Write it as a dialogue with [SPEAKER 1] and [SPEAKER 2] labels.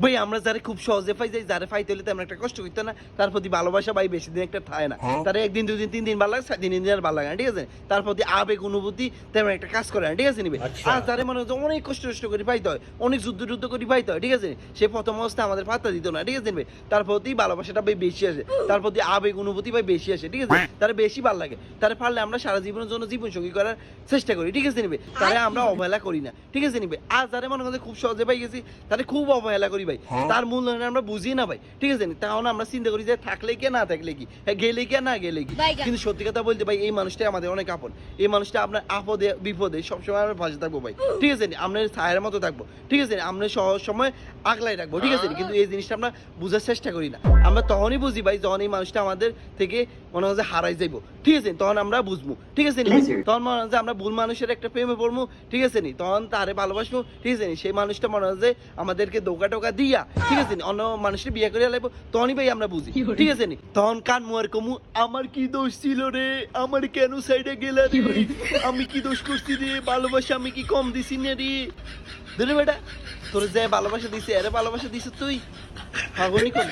[SPEAKER 1] ভাই আমরা যারা খুব সহজে পাই যাই, যারা পাইতে হলে তেমন একটা কষ্ট করতে না, তার প্রতি ভালোবাসা ভাই বেশি দিন একটা থাকে না। তারা একদিন 2 দিন 3 দিন ভালো লাগে, 7 দিন আর ভালো লাগে না, ঠিক আছে? তার প্রতি আবেগ অনুভূতি তেমন একটা কাজ করে না, ঠিক আছে নিবে? আর যারা মনে হচ্ছে অনেক কষ্ট করে পাইতে হয়, অনেক যুদ্ধ করে পাইতে হয়, ঠিক আছে? সে প্রথম অবস্থায় আমাদের পাত্তা দিত না, ঠিক আছে নিবে? তার প্রতি ভালোবাসাটা ভাই বেশি আসে, তার প্রতি আবেগ অনুভূতি ভাই বেশি আসে, ঠিক আছে? তারা বেশি ভালো লাগে, তারা পারলে আমরা সারা জীবনের জন্য জীবন সঙ্গী করার চেষ্টা করি, ঠিক আছে নিবে? তারা আমরা অবহেলা করি না, ঠিক আছে নিবে? আর যারা মনে করছে খুব সহজে পাই গেছি, তারা খুব অবহেলা করি ভাই, তার মূল্যায়ন আমরা বুঝি না ভাই, ঠিক আছে? তাহলে আমরা চিন্তা করি যে থাকলে কি না থাকলে কি, হ্যাঁ গেলে কি না গেলে কি। কিন্তু সত্যি কথা বলতে ভাই এই মানুষটাই আমাদের অনেক আপন, এই মানুষটা আপনার আপদে বিপদে সবসময় আমরা পাশে থাকবো ভাই, ঠিক আছে? আপনার ছায়ের মতো থাকবো, ঠিক আছে? আমরা সহজ সময় আগলাই রাখবো, ঠিক আছে? কিন্তু এই জিনিসটা আমরা বুঝার চেষ্টা করি না। আমরা তখনই বুঝি ভাই যখন এই মানুষটা আমাদের থেকে মনে হয় যে হারাই যাইবো, ঠিক আছে? তখন আমরা বুঝবো, ঠিক আছে? তখন মনে হয় যে আমরা ভুল মানুষের একটা প্রেমে পড়বো, ঠিক আছে? তখন তারে ভালোবাসবো, ঠিক আছে? সেই মানুষটা মনে হয় যে আমাদেরকে ধোকা টোকা দিয়া, ঠিক আছে? অন্য মানুষের বিয়ে করে লাগবো, তখনই ভাই আমরা বুঝি, ঠিক আছে? তখন কান মুয়ার কমু, আমার কি দোষ ছিল রে, আমার কেন সাইডে গেলা রে, আমি কি দোষ করছি রে, ভালোবাসা আমি কি কম দিছি না রে? ধরে বেটা তোর যে ভালোবাসা দিছে, আরে ভালোবাসা দিছিস তুই, পাগল নি কোন?